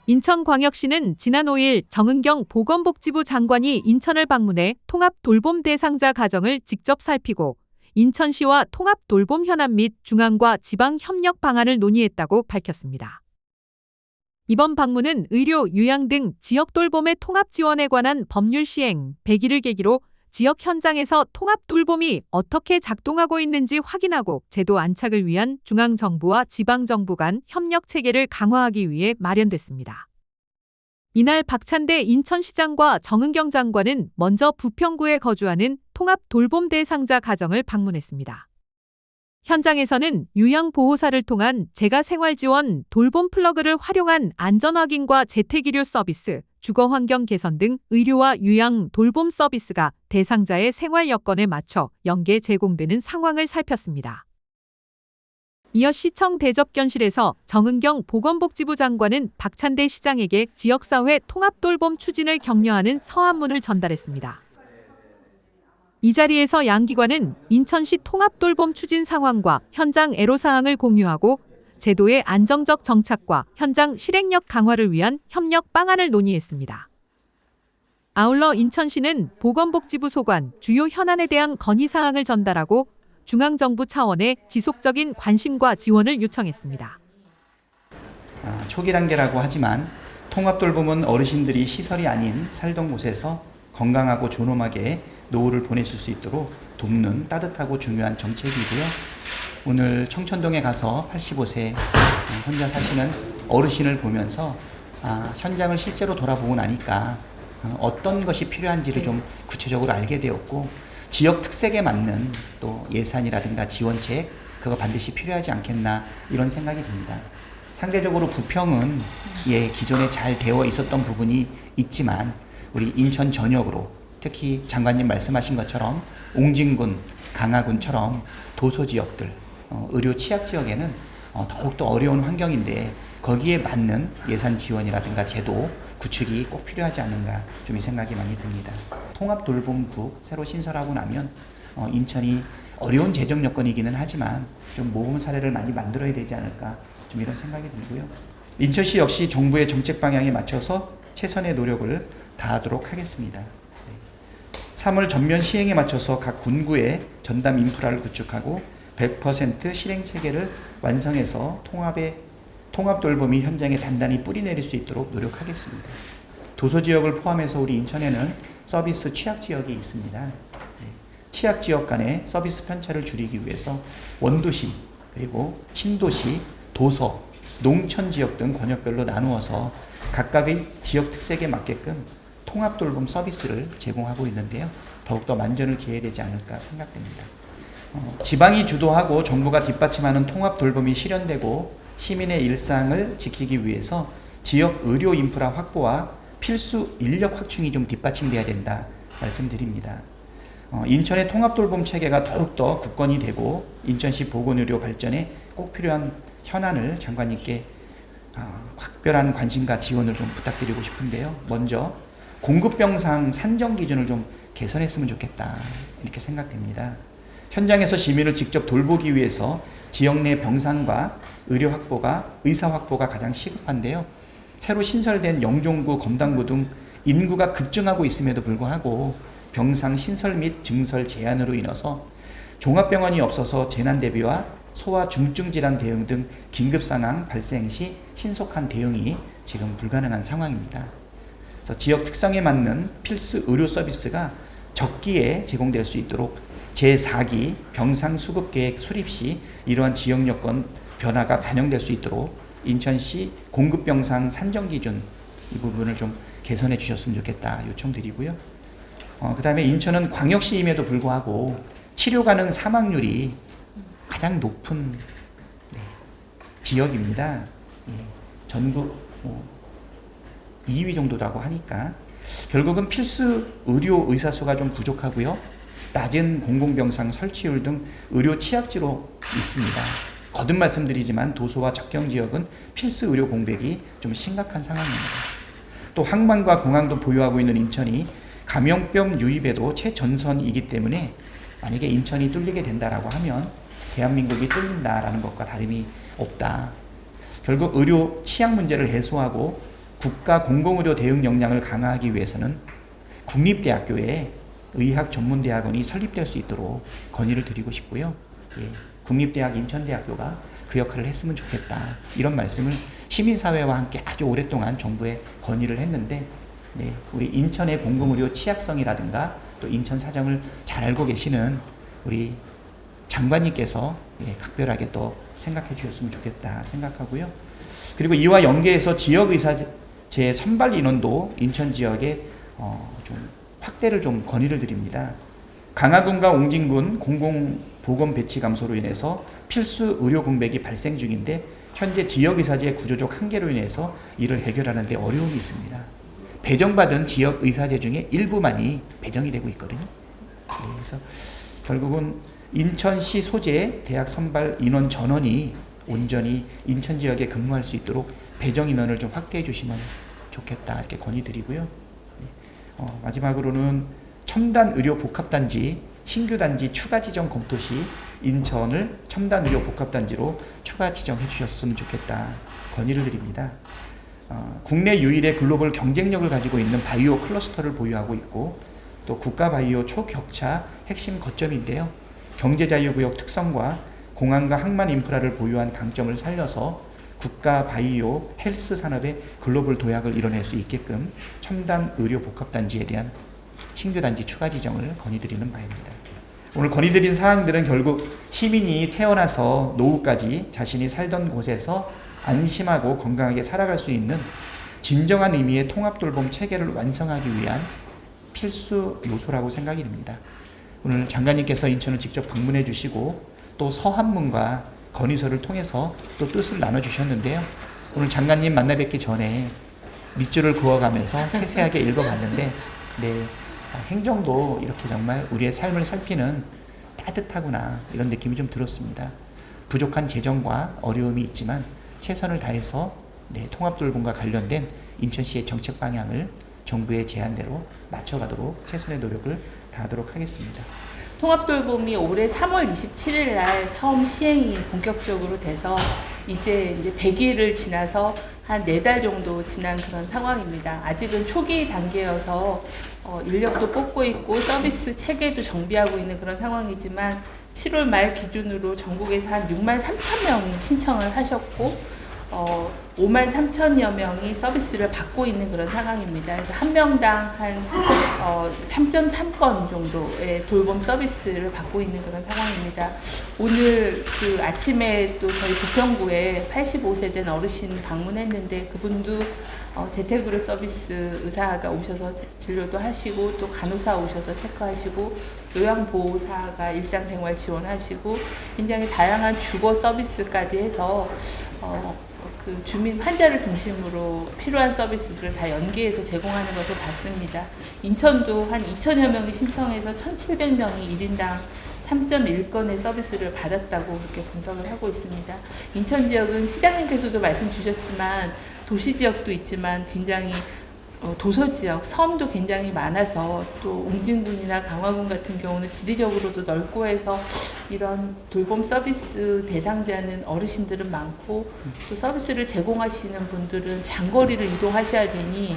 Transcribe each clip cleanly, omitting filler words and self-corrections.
인천광역시는 지난 5일 정은경 보건복지부 장관이 인천을 방문해 통합돌봄 대상자 가정을 직접 살피고 인천시와 통합돌봄 현안 및 중앙과 지방 협력 방안을 논의했다고 밝혔습니다. 이번 방문은 의료, 요양 등 지역 돌봄의 통합 지원에 관한 법률 시행 100일을 계기로 지역 현장에서 통합 돌봄이 어떻게 작동하고 있는지 확인하고 제도 안착을 위한 중앙정부와 지방정부 간 협력 체계를 강화하기 위해 마련됐습니다. 이날 박찬대 인천시장과 정은경 장관은 먼저 부평구에 거주하는 통합 돌봄 대상자 가정을 방문했습니다. 현장에서는 요양보호사를 통한 재가생활지원 돌봄 플러그를 활용한 안전확인과 재택의료 서비스, 주거환경 개선 등 의료와 요양 돌봄 서비스가 대상자의 생활 여건에 맞춰 연계 제공되는 상황을 살폈습니다. 이어 시청 대접견실에서 정은경 보건복지부 장관은 박찬대 시장에게 지역사회 통합돌봄 추진을 격려하는 서한문을 전달했습니다. 이 자리에서 양 기관은 인천시 통합돌봄 추진 상황과 현장 애로사항을 공유하고 제도의 안정적 정착과 현장 실행력 강화를 위한 협력 방안을 논의했습니다. 아울러 인천시는 보건복지부 소관 주요 현안에 대한 건의사항을 전달하고 중앙정부 차원의 지속적인 관심과 지원을 요청했습니다. 초기 단계라고 하지만 통합돌봄은 어르신들이 시설이 아닌 살던 곳에서 건강하고 존엄하게 노후를 보내실 수 있도록 돕는 따뜻하고 중요한 정책이고요. 오늘 청천동에 가서 85세 혼자 사시는 어르신을 보면서 현장을 실제로 돌아보고 나니까 어떤 것이 필요한지를 좀 구체적으로 알게 되었고 지역 특색에 맞는 또 예산이라든가 지원책 그거 반드시 필요하지 않겠나 이런 생각이 듭니다. 상대적으로 부평은 기존에 잘 되어 있었던 부분이 있지만 우리 인천 전역으로 특히 장관님 말씀하신 것처럼 옹진군, 강화군처럼 도소지역들, 의료 취약지역에는 더욱더 어려운 환경인데 거기에 맞는 예산 지원이라든가 제도 구축이 꼭 필요하지 않는가 좀 이 생각이 많이 듭니다. 통합돌봄구 새로 신설하고 나면 인천이 어려운 재정 여건이기는 하지만 좀 모범 사례를 많이 만들어야 되지 않을까 좀 이런 생각이 들고요. 인천시 역시 정부의 정책 방향에 맞춰서 최선의 노력을 다하도록 하겠습니다. 3월 전면 시행에 맞춰서 각 군구에 전담 인프라를 구축하고 100% 실행 체계를 완성해서 통합돌봄이 현장에 단단히 뿌리내릴 수 있도록 노력하겠습니다. 도소지역을 포함해서 우리 인천에는 서비스 취약지역이 있습니다. 취약지역 간의 서비스 편차를 줄이기 위해서 원도시, 그리고 신도시, 도서, 농촌지역 등 권역별로 나누어서 각각의 지역 특색에 맞게끔 통합돌봄 서비스를 제공하고 있는데요. 더욱더 만전을 기해야 되지 않을까 생각됩니다. 지방이 주도하고 정부가 뒷받침하는 통합돌봄이 실현되고 시민의 일상을 지키기 위해서 지역 의료 인프라 확보와 필수 인력 확충이 좀 뒷받침돼야 된다 말씀드립니다. 인천의 통합돌봄 체계가 더욱더 굳건히 되고 인천시 보건의료 발전에 꼭 필요한 현안을 장관님께 각별한 관심과 지원을 좀 부탁드리고 싶은데요. 먼저 공급병상 산정 기준을 좀 개선했으면 좋겠다 이렇게 생각됩니다. 현장에서 시민을 직접 돌보기 위해서 지역 내 병상과 의사 확보가 가장 시급한데요. 새로 신설된 영종구, 검당구 등 인구가 급증하고 있음에도 불구하고 병상 신설 및 증설 제한으로 인해서 종합병원이 없어서 재난 대비와 소아 중증 질환 대응 등 긴급 상황 발생 시 신속한 대응이 지금 불가능한 상황입니다. 그래서 지역 특성에 맞는 필수 의료 서비스가 적기에 제공될 수 있도록 제4기 병상 수급 계획 수립 시 이러한 지역 여건 변화가 반영될 수 있도록 인천시 공급 병상 산정 기준 이 부분을 좀 개선해 주셨으면 좋겠다 요청드리고요. 그 다음에 인천은 광역시임에도 불구하고 치료 가능 사망률이 가장 높은 지역입니다. 전국 2위 정도라고 하니까 결국은 필수 의료 의사수가 좀 부족하고요. 낮은 공공병상 설치율 등 의료 취약지로 있습니다. 거듭 말씀드리지만 도소와 적경지역은 필수 의료 공백이 좀 심각한 상황입니다. 또 항만과 공항도 보유하고 있는 인천이 감염병 유입에도 최전선이기 때문에 만약에 인천이 뚫리게 된다라고 하면 대한민국이 뚫린다라는 것과 다름이 없다. 결국 의료 취약 문제를 해소하고 국가 공공의료 대응 역량을 강화하기 위해서는 국립대학교에 의학전문대학원이 설립될 수 있도록 건의를 드리고 싶고요. 예, 국립대학 인천대학교가 그 역할을 했으면 좋겠다. 이런 말씀을 시민사회와 함께 아주 오랫동안 정부에 건의를 했는데, 네, 우리 인천의 공공의료 취약성이라든가 또 인천 사정을 잘 알고 계시는 우리 장관님께서 각별하게 또 생각해 주셨으면 좋겠다 생각하고요. 그리고 이와 연계해서 지역의사제 선발 인원도 인천 지역에 좀 확대를 좀 건의를 드립니다. 강화군과 옹진군 공공보건 배치 감소로 인해서 필수 의료 공백이 발생 중인데 현재 지역의사제 구조적 한계로 인해서 이를 해결하는 데 어려움이 있습니다. 배정받은 지역의사제 중에 일부만이 배정이 되고 있거든요. 그래서 결국은 인천시 소재 대학 선발 인원 전원이 온전히 인천 지역에 근무할 수 있도록 배정 인원을 좀 확대해 주시면 좋겠다 이렇게 건의드리고요. 마지막으로는 첨단 의료 복합단지 신규 단지 추가 지정 검토 시 인천을 첨단 의료 복합단지로 추가 지정해 주셨으면 좋겠다 건의를 드립니다. 국내 유일의 글로벌 경쟁력을 가지고 있는 바이오 클러스터를 보유하고 있고 또 국가 바이오 초격차 핵심 거점인데요. 경제자유구역 특성과 공항과 항만 인프라를 보유한 강점을 살려서 국가 바이오 헬스 산업의 글로벌 도약을 이뤄낼 수 있게끔 첨단 의료 복합단지에 대한 신규단지 추가 지정을 건의드리는 바입니다. 오늘 건의드린 사항들은 결국 시민이 태어나서 노후까지 자신이 살던 곳에서 안심하고 건강하게 살아갈 수 있는 진정한 의미의 통합돌봄 체계를 완성하기 위한 필수 요소라고 생각이 됩니다. 오늘 장관님께서 인천을 직접 방문해 주시고 또 서한문과 건의서를 통해서 또 뜻을 나눠주셨는데요. 오늘 장관님 만나 뵙기 전에 밑줄을 그어가면서 세세하게 읽어봤는데 네, 행정도 이렇게 정말 우리의 삶을 살피는 따뜻하구나 이런 느낌이 좀 들었습니다. 부족한 재정과 어려움이 있지만 최선을 다해서 통합돌봄과 관련된 인천시의 정책 방향을 정부의 제안대로 맞춰가도록 최선의 노력을 다하도록 하겠습니다. 통합돌봄이 올해 3월 27일 날 처음 시행이 본격적으로 돼서 이제 100일을 지나서 한 4달 정도 지난 그런 상황입니다. 아직은 초기 단계여서 인력도 뽑고 있고 서비스 체계도 정비하고 있는 그런 상황이지만 7월 말 기준으로 전국에서 한 6만 3천 명이 신청을 하셨고 5만 3천여 명이 서비스를 받고 있는 그런 상황입니다. 그래서 한 명당 한 3.3건 정도의 돌봄 서비스를 받고 있는 그런 상황입니다. 오늘 그 아침에 또 저희 부평구에 85세 된 어르신 방문했는데 그분도 재택의료 서비스 의사가 오셔서 진료도 하시고 또 간호사 오셔서 체크하시고 요양보호사가 일상생활 지원하시고 굉장히 다양한 주거 서비스까지 해서 그 주민 환자를 중심으로 필요한 서비스들을 다 연계해서 제공하는 것을 봤습니다. 인천도 한 2천여 명이 신청해서 1,700명이 1인당 3.1건의 서비스를 받았다고 그렇게 분석을 하고 있습니다. 인천 지역은 시장님께서도 말씀 주셨지만 도시 지역도 있지만 굉장히 도서 지역, 섬도 굉장히 많아서 또 옹진군이나 강화군 같은 경우는 지리적으로도 넓고 해서 이런 돌봄 서비스 대상자는 어르신들은 많고 또 서비스를 제공하시는 분들은 장거리를 이동하셔야 되니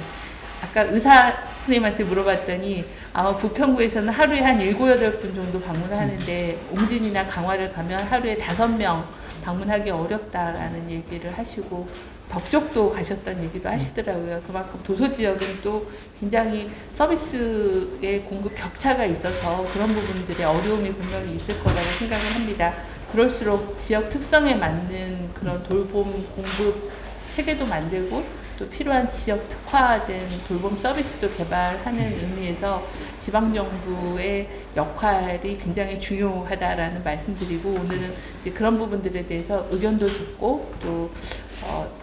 아까 의사 선생님한테 물어봤더니 아마 부평구에서는 하루에 한 7, 8분 정도 방문하는데 옹진이나 강화를 가면 하루에 5명 방문하기 어렵다라는 얘기를 하시고 덕적도 가셨다는 얘기도 하시더라고요. 그만큼 도서지역은 또 굉장히 서비스의 공급 격차가 있어서 그런 부분들의 어려움이 분명히 있을 거라고 생각을 합니다. 그럴수록 지역 특성에 맞는 그런 돌봄 공급 체계도 만들고 또 필요한 지역 특화된 돌봄 서비스도 개발하는 의미에서 지방정부의 역할이 굉장히 중요하다라는 말씀드리고 오늘은 그런 부분들에 대해서 의견도 듣고 또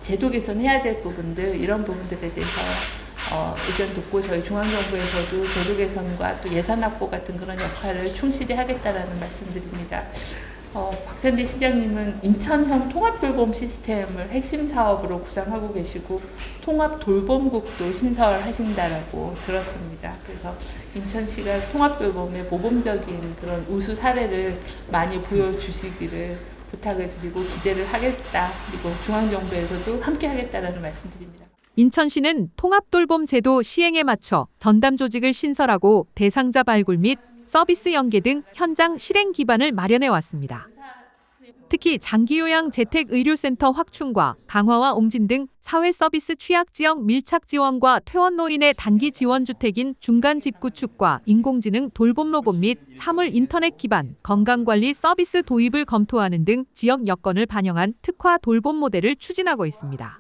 제도 개선해야 될 부분들 이런 부분들에 대해서 의견 듣고 저희 중앙정부에서도 제도 개선과 또 예산 확보 같은 그런 역할을 충실히 하겠다라는 말씀드립니다. 박찬대 시장님은 인천형 통합돌봄 시스템을 핵심 사업으로 구상하고 계시고 통합돌봄국도 신설하신다라고 들었습니다. 그래서 인천시가 통합돌봄의 모범적인 그런 우수 사례를 많이 보여주시기를 부탁을 드리고 기대를 하겠다. 그리고 중앙정부에서도 함께 하겠다라는 말씀드립니다. 인천시는 통합돌봄 제도 시행에 맞춰 전담 조직을 신설하고 대상자 발굴 및 서비스 연계 등 현장 실행 기반을 마련해 왔습니다. 특히 장기요양 재택의료센터 확충과 강화와 옹진 등 사회 서비스 취약 지역 밀착 지원과 퇴원 노인의 단기 지원 주택인 중간 집 구축과 인공지능 돌봄 로봇 및 사물 인터넷 기반 건강관리 서비스 도입을 검토하는 등 지역 여건을 반영한 특화 돌봄 모델을 추진하고 있습니다.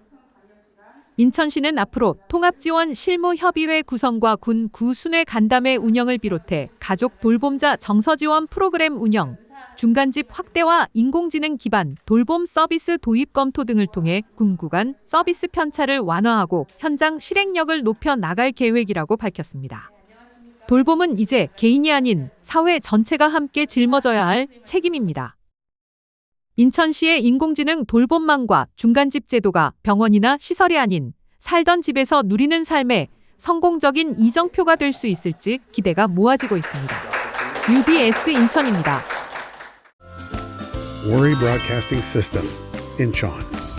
인천시는 앞으로 통합지원 실무협의회 구성과 군 구순회 간담회 운영을 비롯해 가족 돌봄자 정서지원 프로그램 운영, 중간집 확대와 인공지능 기반 돌봄 서비스 도입 검토 등을 통해 군 구간 서비스 편차를 완화하고 현장 실행력을 높여 나갈 계획이라고 밝혔습니다. 돌봄은 이제 개인이 아닌 사회 전체가 함께 짊어져야 할 책임입니다. 인천시의 인공지능 돌봄망과 중간집 제도가 병원이나 시설이 아닌 살던 집에서 누리는 삶에 성공적인 이정표가 될 수 있을지 기대가 모아지고 있습니다. UBS 인천입니다. Worry Broadcasting System, Incheon.